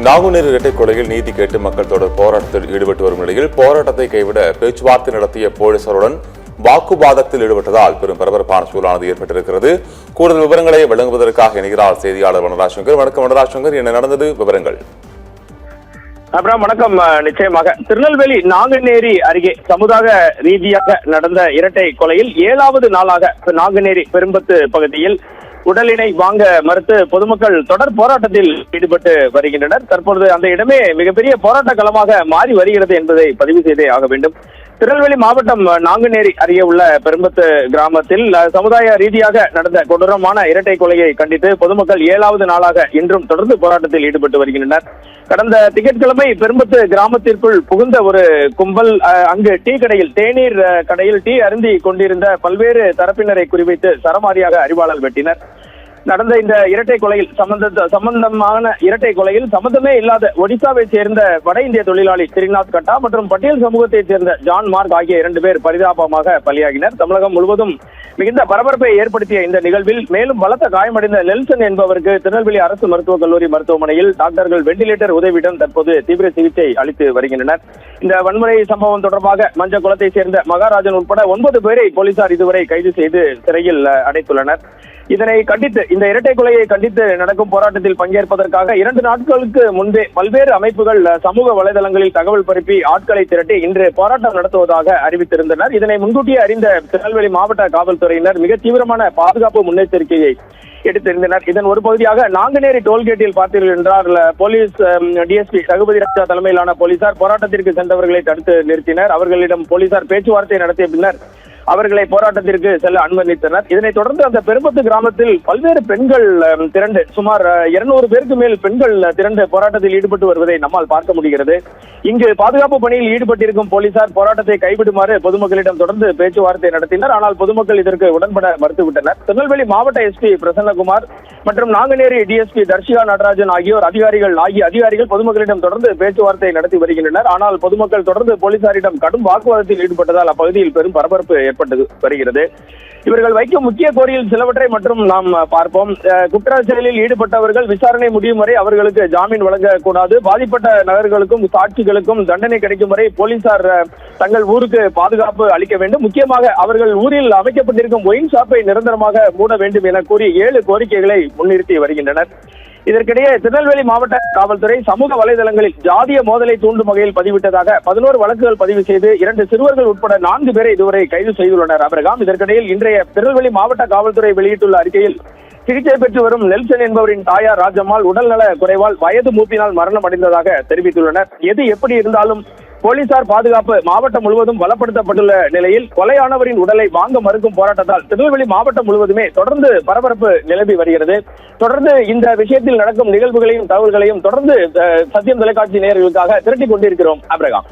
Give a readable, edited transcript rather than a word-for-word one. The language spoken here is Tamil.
நாங்குநேரி இரட்டை கொலையில் நீதி கேட்டு மக்கள் தொடர் போராட்டத்தில் ஈடுபட்டு வரும் நிலையில் போராட்டத்தை கைவிட பேச்சுவார்த்தை நடத்திய போலீசாருடன் வாக்குவாதத்தில் ஈடுபட்டதால் பெரும் பரபரப்பான சூழலானது ஏற்பட்டிருக்கிறது. கூடுதல் விவரங்களை வழங்குவதற்காக இணைகிறார் செய்தியாளர் வனராஜ் சங்கர். வணக்கம் வனராஜ் சங்கர், என்ன நடந்தது, விவரங்கள்? அப்புறம் வணக்கம். நிச்சயமாக திருநெல்வேலி நாங்குநேரி அருகே சமுதாய ரீதியாக நடந்த இரட்டை கொலையில் 7வது நாளாக நாங்குநேரி பெரும்பத்து பகுதியில் உடலினை வாங்க மறுத்து பொதுமக்கள் தொடர் போராட்டத்தில் ஈடுபட்டு வருகின்றனர். தற்பொழுது அந்த இடமே மிகப்பெரிய போராட்ட களமாக மாறி வருகிறது என்பதை பதிவு செய்தே ஆக வேண்டும். திருநெல்வேலி மாவட்டம் நாங்குநேரி அருகே உள்ள பெரும்பத்து கிராமத்தில் சமுதாய ரீதியாக நடந்த கொடூரமான இரட்டை கொலையை கண்டித்து பொதுமக்கள் 7வது நாளாக இன்றும் தொடர்ந்து போராட்டத்தில் ஈடுபட்டு வருகின்றனர். கடந்த திங்கட்கிழமை பெரும்பத்து கிராமத்திற்குள் புகுந்த ஒரு கும்பல் அங்கு டீ கடையில் தேநீர் கடையில் டீ அருந்தி கொண்டிருந்த பல்வேறு தரப்பினரை குறிவைத்து சரமாரியாக அரிவாளால் வெட்டினர். நடந்த இந்த இரட்டை கொலையில் சம்பந்தமான இரட்டை கொலையில் சம்பந்தமே இல்லாத ஒடிசாவை சேர்ந்த வட இந்திய தொழிலாளி ஸ்ரீநாத் கட்டா மற்றும் பட்டியல் சமூகத்தைச் சேர்ந்த ஜான் மார்க் ஆகிய 2 பேர் பரிதாபமாக பலியாகினர். தமிழகம் முழுவதும் மிகுந்த பரபரப்பை ஏற்படுத்திய இந்த நிகழ்வில் மேலும் பலத்த காயமடைந்த நெல்சன் என்பவருக்கு திருநெல்வேலி அரசு மருத்துவக் கல்லூரி மருத்துவமனையில் டாக்டர்கள் வெண்டிலேட்டர் உதவியுடன் தற்போது தீவிர சிகிச்சை அளித்து வருகின்றனர். இந்த வன்முறை சம்பவம் தொடர்பாக மஞ்சக்குளத்தை சேர்ந்த மகாராஜன் உட்பட 9 பேரை போலீசார் இதுவரை கைது செய்து சிறையில் அடைத்துள்ளனர். இதனை கண்டித்து, இந்த இரட்டை கொலையை கண்டித்து நடக்கும் போராட்டத்தில் பங்கேற்பதற்காக 2 நாட்களுக்கு முன்பே பல்வேறு அமைப்புகள் சமூக வலைதளங்களில் தகவல் பரப்பி ஆட்களை திரட்டி இன்று போராட்டம் நடத்துவதாக அறிவித்திருந்தனர். இதனை முன்கூட்டியே அறிந்த திருநெல்வேலி மாவட்ட காவல்துறையினர் மிக தீவிரமான பாதுகாப்பு முன்னெச்சரிக்கையை எடுத்திருந்தனர். இதன் ஒரு பகுதியாக நாங்குநேரி டோல்கேட்டில் பார்த்தீர்கள் என்றால் போலீஸ் டிஎஸ்பி ரகுபதி ராஜா தலைமையிலான போலீசார் போராட்டத்திற்கு சென்றவர்களை தடுத்து நிறுத்தினர். அவர்களிடம் போலீசார் பேச்சுவார்த்தை நடத்திய பின்னர் அவர்களை போராட்டத்திற்கு செல்ல அனுமதித்தனர். இதனைத் தொடர்ந்து அந்த பெரும்பத்து கிராமத்தில் பல்வேறு பெண்கள் திரண்டு சுமார் 200 பேருக்கு மேல் பெண்கள் திரண்டு போராட்டத்தில் ஈடுபட்டு வருவதை நம்மால் பார்க்க முடிகிறது. இங்கு பாதுகாப்பு பணியில் ஈடுபட்டிருக்கும் போலீசார் போராட்டத்தை கைவிடுமாறு பொதுமக்களிடம் தொடர்ந்து பேச்சுவார்த்தை நடத்தினர். ஆனால் பொதுமக்கள் இதற்கு உடன்பட மறுத்துவிட்டனர். திருநெல்வேலி மாவட்ட எஸ்பி பிரசன்னகுமார் மற்றும் நாங்குநேரி டிஎஸ்பி தர்ஷிகா நடராஜன் ஆகிய அதிகாரிகள் பொதுமக்களிடம் தொடர்ந்து பேச்சுவார்த்தை நடத்தி வருகின்றனர். ஆனால் பொதுமக்கள் தொடர்ந்து போலீசாரிடம் கடும் வாக்குவாதத்தில் ஈடுபட்டதால் அப்பகுதியில் பெரும் பரபரப்பு ஏற்பட்டு வருகிறது. இவர்கள் வைக்கும் முக்கிய கோரிக்கையில் சிலவற்றை மற்றும் நாம் பார்ப்போம். குற்ற செயலில் ஈடுபட்டவர்கள் விசாரணை முடியும் வரை அவர்களுக்கு ஜாமீன் வழங்கக்கூடாது. பாதிப்பட்ட நகர்களுக்கும் சாட்சிகளுக்கும் தண்டனை கிடைக்கும் வரை போலீசார் தங்கள் ஊருக்கு பாதுகாப்பு அளிக்க வேண்டும். முக்கியமாக அவர்கள் ஊரில் அமைக்கப்பட்டிருக்கும் ஒயின் ஷாப்பை நிரந்தரமாக மூட வேண்டும் என கூறி 7 கோரிக்கைகளை முன்னிறுத்தி வருகின்றனர். இதற்கிடையே திருநெல்வேலி மாவட்ட காவல்துறை சமூக வலைதளங்களில் ஜாதிய மோதலை தூண்டும் வகையில் பதிவிட்டதாக 11 வழக்குகள் பதிவு செய்து 2 சிறுவர்கள் உட்பட 4 பேரை இதுவரை கைது செய்துள்ளனர். அபிரகாம், இதற்கிடையில் இன்றைய திருநெல்வேலி மாவட்ட காவல்துறை வெளியிட்டுள்ள அறிக்கையில் சிகிச்சை பெற்று வரும் நெல்சன் என்பவரின் தாயார் ராஜம்மாள் உடல்நல குறைவால் வயது மூப்பினால் மரணம் அடைந்ததாக தெரிவித்துள்ளனர். எது எப்படி இருந்தாலும் போலீசார் பாதுகாப்பு மாவட்டம் முழுவதும் பலப்படுத்தப்பட்டுள்ள நிலையில் கொலையானவரின் உடலை வாங்க மறுக்கும் போராட்டத்தால் திருநெல்வேலி மாவட்டம் முழுவதுமே தொடர்ந்து பரபரப்பு நிலவி வருகிறது. தொடர்ந்து இந்த விஷயத்தில் நடக்கும் நிகழ்வுகளையும் தகவல்களையும் தொடர்ந்து சத்தியம் தொலைக்காட்சி நேயர்களுக்காக திரட்டிக் கொண்டிருக்கிறோம். அபிரகாம்.